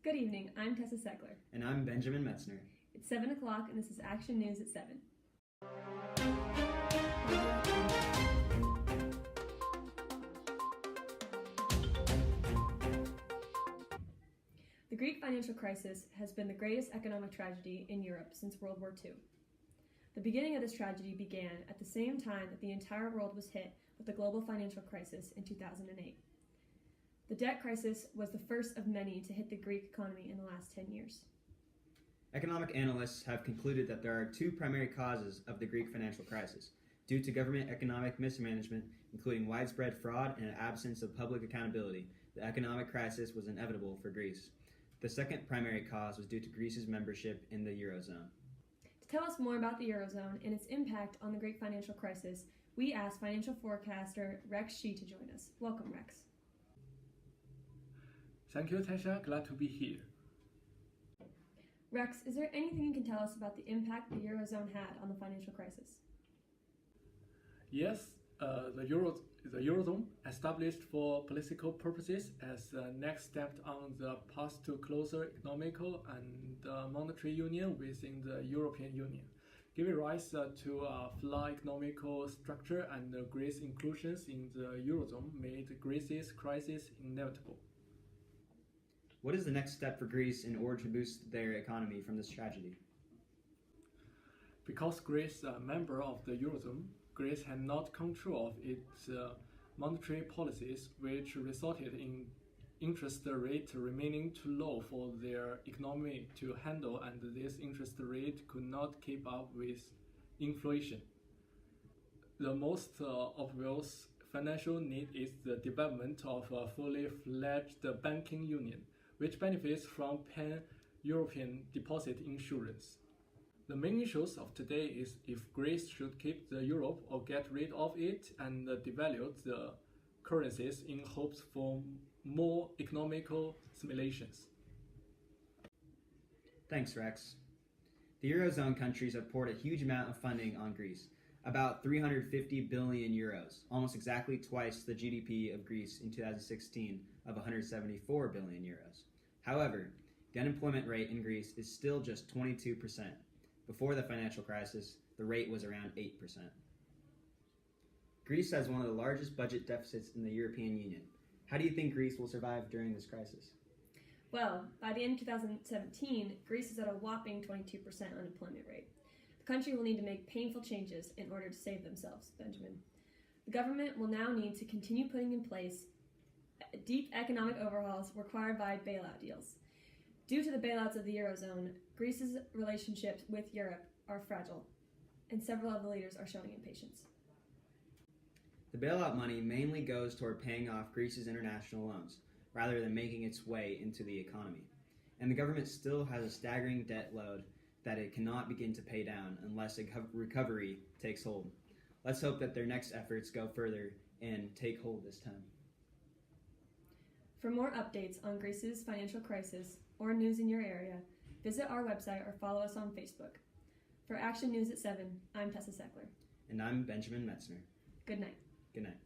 Good evening, I'm Tessa Seckler. And I'm Benjamin Metzner. It's 7 o'clock and this is Action News at 7. The Greek financial crisis has been the greatest economic tragedy in Europe since World War II. The beginning of this tragedy began at the same time that the entire world was hit with the global financial crisis in 2008. The debt crisis was the first of many to hit the Greek economy in the last 10 years. Economic analysts have concluded that there are two primary causes of the Greek financial crisis. Due to government economic mismanagement, including widespread fraud and an absence of public accountability, the economic crisis was inevitable for Greece. The second primary cause was due to Greece's membership in the Eurozone. To tell us more about the Eurozone and its impact on the Greek financial crisis, we asked financial forecaster Rex Shi to join us. Welcome, Rex. Thank you, Tasha. Glad to be here. Rex, is there anything you can tell us about the impact the Eurozone had on the financial crisis? Yes, the Eurozone, established for political purposes as the next step on the path to closer economical and monetary union within the European Union, giving rise to a flawed economical structure, and Greece's inclusion in the Eurozone made Greece's crisis inevitable. What is the next step for Greece in order to boost their economy from this tragedy? Because Greece is a member of the Eurozone, Greece had not control of its monetary policies, which resulted in interest rate remaining too low for their economy to handle, and this interest rate could not keep up with inflation. The most obvious financial need is the development of a fully fledged banking union, which benefits from pan-European deposit insurance. The main issues of today is if Greece should keep the euro or get rid of it and devalue the currencies in hopes for more economical simulations. Thanks, Rex. The Eurozone countries have poured a huge amount of funding on Greece, about 350 billion euros, almost exactly twice the GDP of Greece in 2016 of 174 billion euros. However, the unemployment rate in Greece is still just 22%. Before the financial crisis, the rate was around 8%. Greece has one of the largest budget deficits in the European Union. How do you think Greece will survive during this crisis? Well, by the end of 2017, Greece is at a whopping 22% unemployment rate. The country will need to make painful changes in order to save themselves, Benjamin. The government will now need to continue putting in place deep economic overhauls required by bailout deals. Due to the bailouts of the Eurozone, Greece's relationships with Europe are fragile, and several of the leaders are showing impatience. The bailout money mainly goes toward paying off Greece's international loans, rather than making its way into the economy. And the government still has a staggering debt load that it cannot begin to pay down unless a recovery takes hold. Let's hope that their next efforts go further and take hold this time. For more updates on Greece's financial crisis or news in your area, visit our website or follow us on Facebook. For Action News at 7, I'm Tessa Seckler. And I'm Benjamin Metzner. Good night. Good night.